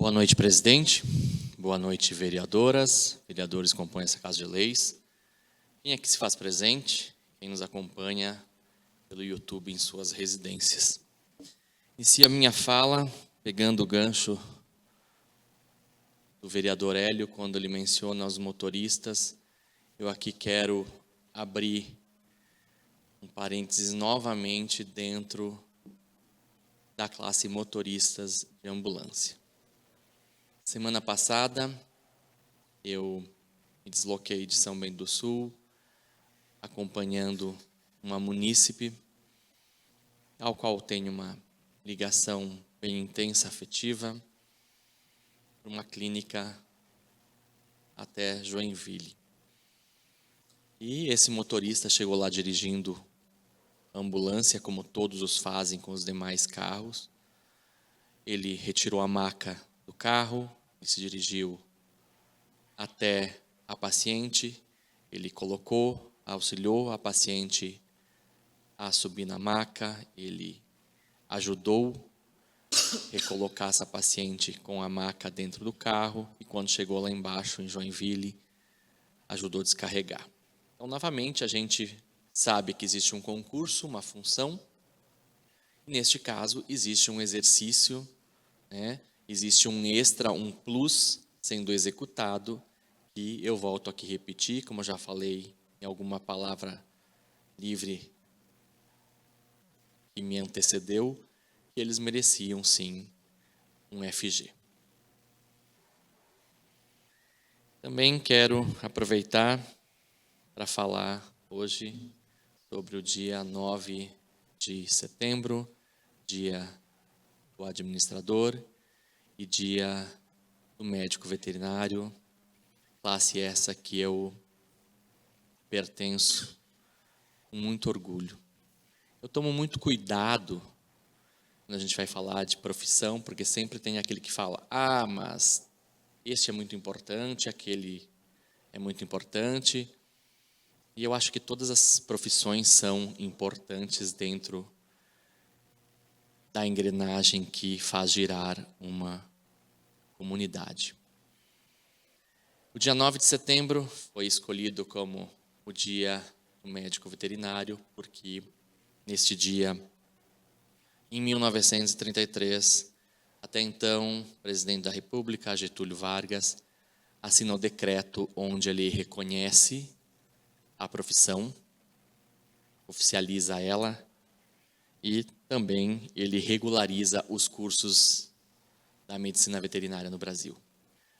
Boa noite, presidente. Boa noite, vereadoras, vereadores que compõem essa Casa de Leis. Quem é que se faz presente? Quem nos acompanha pelo YouTube em suas residências. Inicio a minha fala pegando o gancho do vereador Hélio, quando ele menciona os motoristas. Eu aqui quero abrir um parênteses novamente dentro da classe motoristas de ambulância. Semana passada, eu me desloquei de São Bento do Sul, acompanhando uma munícipe, ao qual tenho uma ligação bem intensa, afetiva, para uma clínica até Joinville. E esse motorista chegou lá dirigindo a ambulância, como todos os fazem com os demais carros. Ele retirou a maca do carro e se dirigiu até a paciente. Ele colocou, auxiliou a paciente a subir na maca, ele ajudou a recolocar essa paciente com a maca dentro do carro e quando chegou lá embaixo em Joinville, ajudou a descarregar. Então, novamente, a gente sabe que existe um concurso, uma função, e neste caso existe um exercício, né? Existe um extra, um plus sendo executado, e eu volto aqui a repetir, como eu já falei em alguma palavra livre que me antecedeu, que eles mereciam sim um FG. Também quero aproveitar para falar hoje sobre o dia 9 de setembro, dia do administrador e dia do médico veterinário, classe essa que eu pertenço com muito orgulho. Eu tomo muito cuidado quando a gente vai falar de profissão, porque sempre tem aquele que fala, mas este é muito importante, aquele é muito importante. E eu acho que todas as profissões são importantes dentro da engrenagem que faz girar uma comunidade. O dia 9 de setembro foi escolhido como o dia do médico veterinário, porque neste dia, em 1933, até então, o presidente da República, Getúlio Vargas, assinou o decreto onde ele reconhece a profissão, oficializa ela e também ele regulariza os cursos da medicina veterinária no Brasil.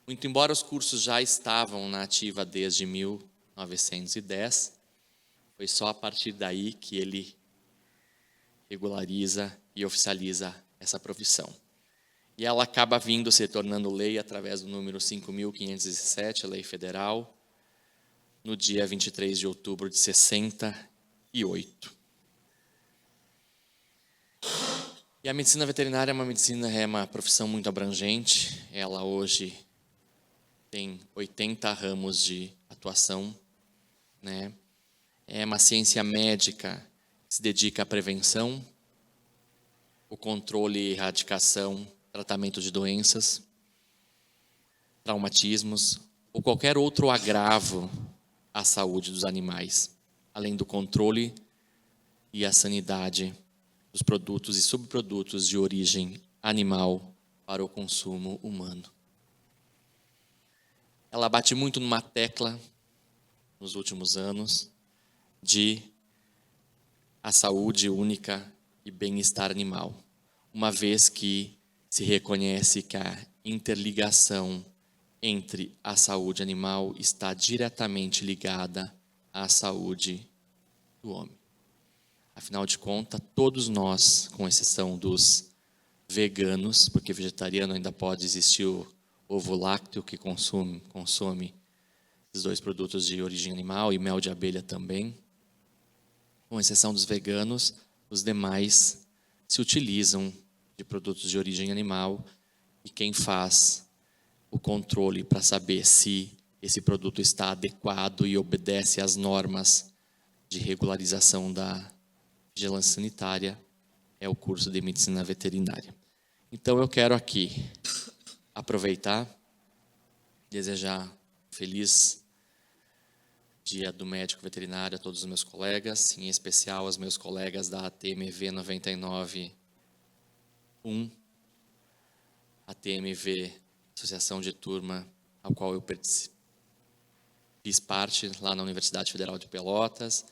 Muito embora os cursos já estavam na ativa desde 1910, foi só a partir daí que ele regulariza e oficializa essa profissão. E ela acaba vindo se tornando lei através do número 5.517, lei federal, no dia 23 de outubro de 68. E a medicina veterinária é uma profissão muito abrangente. Ela hoje tem 80 ramos de atuação, né? É uma ciência médica que se dedica à prevenção, o controle e erradicação, tratamento de doenças, traumatismos ou qualquer outro agravo à saúde dos animais, além do controle e a sanidade dos produtos e subprodutos de origem animal para o consumo humano. Ela bate muito numa tecla, nos últimos anos, de a saúde única e bem-estar animal, uma vez que se reconhece que a interligação entre a saúde animal está diretamente ligada à saúde do homem. Afinal de contas, todos nós, com exceção dos veganos, porque vegetariano ainda pode existir o ovo lácteo que consome esses dois produtos de origem animal e mel de abelha também. Com exceção dos veganos, os demais se utilizam de produtos de origem animal e quem faz o controle para saber se esse produto está adequado e obedece às normas de regularização da vigilância sanitária é o curso de medicina veterinária. Então eu quero aqui aproveitar, desejar feliz Dia do Médico Veterinário a todos os meus colegas, em especial aos meus colegas da ATMV 99.1, ATMV, Associação de Turma, ao qual eu fiz parte lá na Universidade Federal de Pelotas.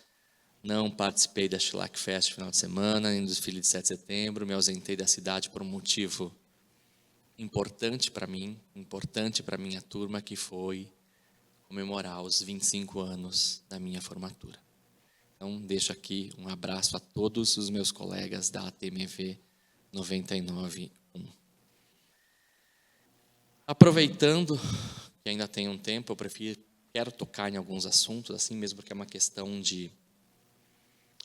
Não participei da Chilac Fest no final de semana, nem do desfile de 7 de setembro, me ausentei da cidade por um motivo importante para mim, importante para a minha turma, que foi comemorar os 25 anos da minha formatura. Então, deixo aqui um abraço a todos os meus colegas da ATMV 99.1. Aproveitando que ainda tem um tempo, quero tocar em alguns assuntos, assim mesmo, porque é uma questão de...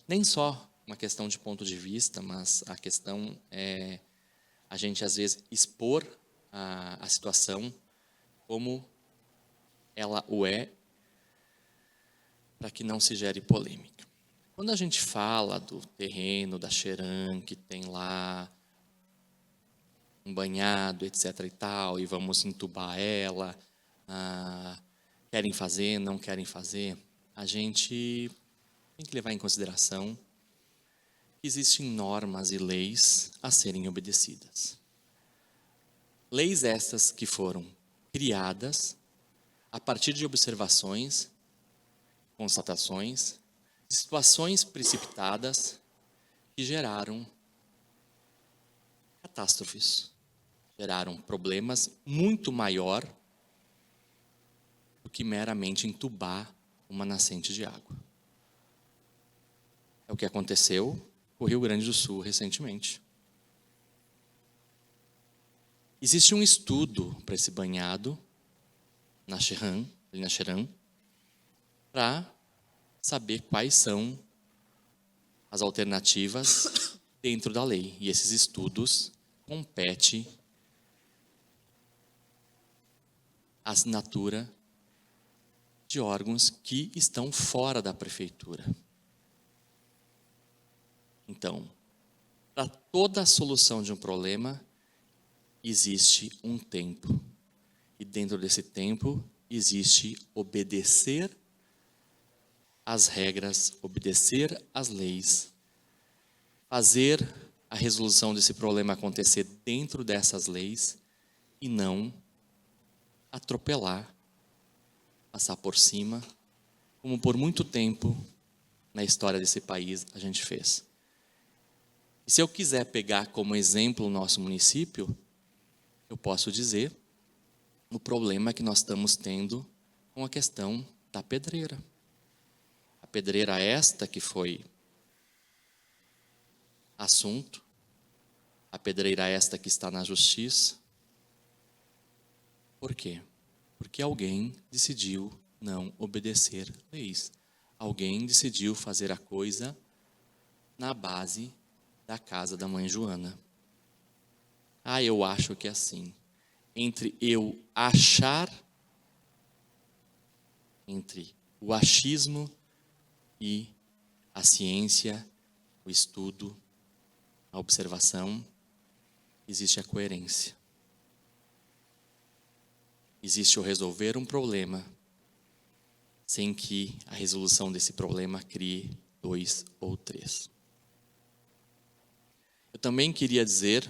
Nem só uma questão de ponto de vista, mas a questão é a gente, às vezes, expor a situação como ela o é, para que não se gere polêmica. Quando a gente fala do terreno da Xeran, que tem lá um banhado, etc. e tal, e vamos entubar ela, querem fazer, não querem fazer, a gente tem que levar em consideração que existem normas e leis a serem obedecidas. Leis estas que foram criadas a partir de observações, constatações, situações precipitadas que geraram catástrofes, geraram problemas muito maior do que meramente entubar uma nascente de água. É o que aconteceu no Rio Grande do Sul recentemente. Existe um estudo para esse banhado na Xeran, para saber quais são as alternativas dentro da lei. E esses estudos competem à assinatura de órgãos que estão fora da prefeitura. Então, para toda a solução de um problema, existe um tempo. E dentro desse tempo, existe obedecer às regras, obedecer às leis, fazer a resolução desse problema acontecer dentro dessas leis e não atropelar, passar por cima, como por muito tempo na história desse país a gente fez. E se eu quiser pegar como exemplo o nosso município, eu posso dizer o problema que nós estamos tendo com a questão da pedreira. A pedreira esta que foi assunto, a pedreira esta que está na justiça. Por quê? Porque alguém decidiu não obedecer leis. Alguém decidiu fazer a coisa na base da casa da mãe Joana. Eu acho que é assim. Entre eu achar, entre o achismo e a ciência, o estudo, a observação, existe a coerência. Existe o resolver um problema sem que a resolução desse problema crie 2 ou 3. Eu também queria dizer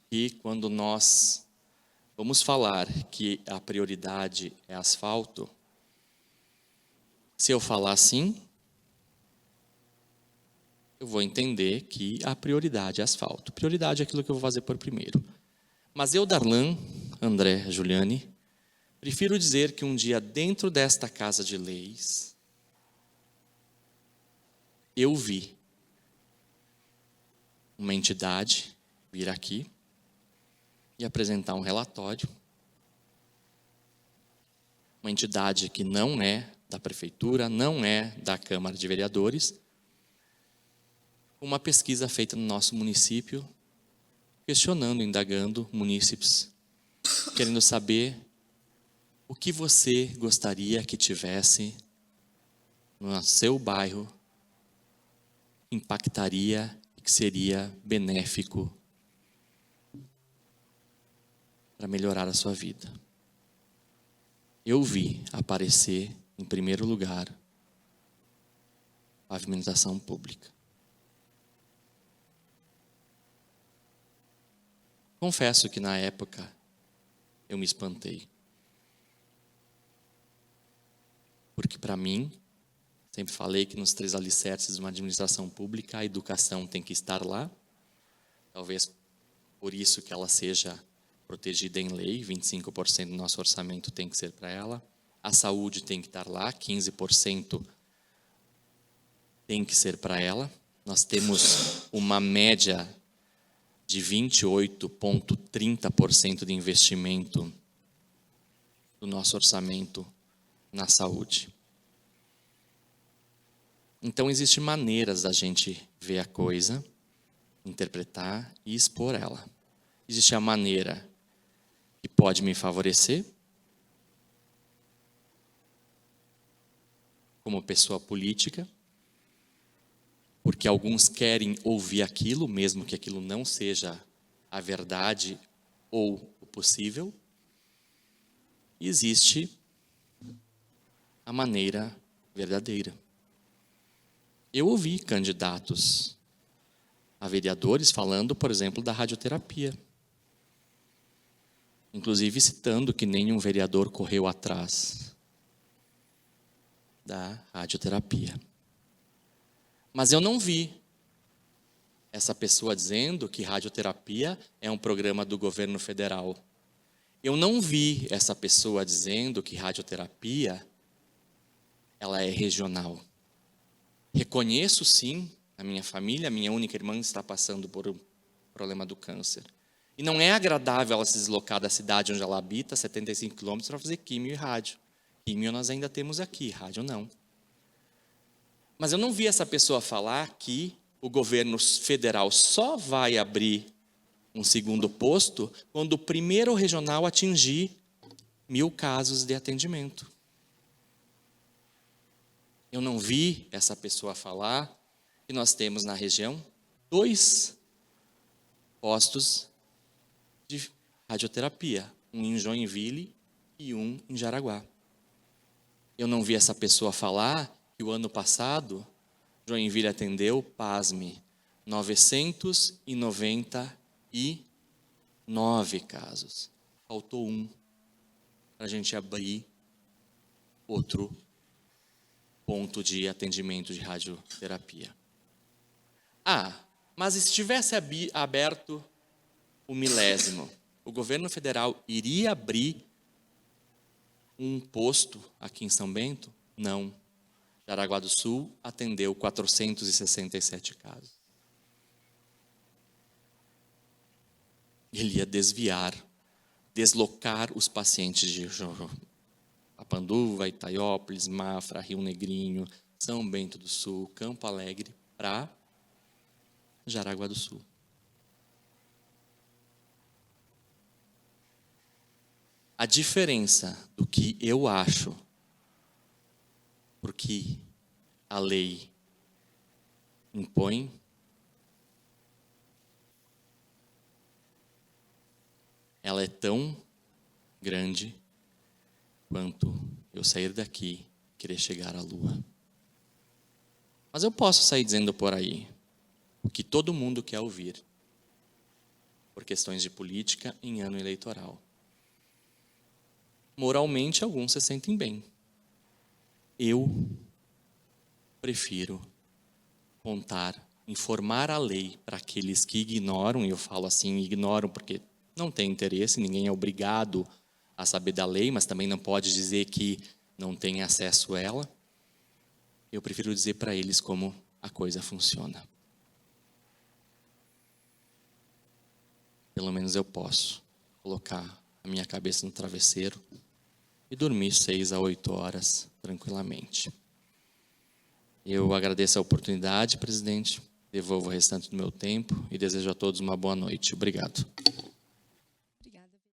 que quando nós vamos falar que a prioridade é asfalto, se eu falar assim, eu vou entender que a prioridade é asfalto. Prioridade é aquilo que eu vou fazer por primeiro. Mas eu, Darlan, André, Juliane, prefiro dizer que um dia dentro desta casa de leis, eu vi uma entidade vir aqui e apresentar um relatório. Uma entidade que não é da prefeitura, não é da Câmara de Vereadores, uma pesquisa feita no nosso município, questionando, indagando munícipes, querendo saber o que você gostaria que tivesse no seu bairro, impactaria e que seria benéfico para melhorar a sua vida. Eu vi aparecer, em primeiro lugar, pavimentação pública. Confesso que na época eu me espantei. Porque para mim, sempre falei que nos 3 alicerces de uma administração pública, a educação tem que estar lá. Talvez por isso que ela seja protegida em lei, 25% do nosso orçamento tem que ser para ela. A saúde tem que estar lá, 15% tem que ser para ela. Nós temos uma média de 28,30% de investimento do nosso orçamento na saúde. Então, existem maneiras da gente ver a coisa, interpretar e expor ela. Existe a maneira que pode me favorecer, como pessoa política, porque alguns querem ouvir aquilo, mesmo que aquilo não seja a verdade ou o possível. E existe a maneira verdadeira. Eu ouvi candidatos a vereadores falando, por exemplo, da radioterapia. Inclusive citando que nenhum vereador correu atrás da radioterapia. Mas eu não vi essa pessoa dizendo que radioterapia é um programa do governo federal. Eu não vi essa pessoa dizendo que radioterapia ela é regional. Reconheço sim, a minha família, a minha única irmã está passando por um problema do câncer. E não é agradável ela se deslocar da cidade onde ela habita, 75 quilômetros, para fazer químio e rádio. Químio nós ainda temos aqui, rádio não. Mas eu não vi essa pessoa falar que o governo federal só vai abrir um segundo posto quando o primeiro regional atingir 1.000 casos de atendimento. Eu não vi essa pessoa falar que nós temos na região 2 postos de radioterapia, um em Joinville e um em Jaraguá. Eu não vi essa pessoa falar que o ano passado Joinville atendeu, pasme, 999 casos. Faltou um para a gente abrir outro ponto de atendimento de radioterapia. Mas se tivesse aberto o 1000º, o governo federal iria abrir um posto aqui em São Bento? Não. Jaraguá do Sul atendeu 467 casos. Ele ia deslocar os pacientes de Apanduva, Itaiópolis, Mafra, Rio Negrinho, São Bento do Sul, Campo Alegre, para Jaraguá do Sul. A diferença do que eu acho, porque a lei impõe, ela é tão grande quanto eu sair daqui e querer chegar à Lua. Mas eu posso sair dizendo por aí o que todo mundo quer ouvir, por questões de política em ano eleitoral. Moralmente, alguns se sentem bem. Eu prefiro informar a lei para aqueles que ignoram, e eu falo assim, ignoram porque não tem interesse, ninguém é obrigado a saber da lei, mas também não pode dizer que não tem acesso a ela. Eu prefiro dizer para eles como a coisa funciona. Pelo menos eu posso colocar a minha cabeça no travesseiro e dormir 6 a 8 horas tranquilamente. Eu agradeço a oportunidade, presidente, devolvo o restante do meu tempo e desejo a todos uma boa noite. Obrigado.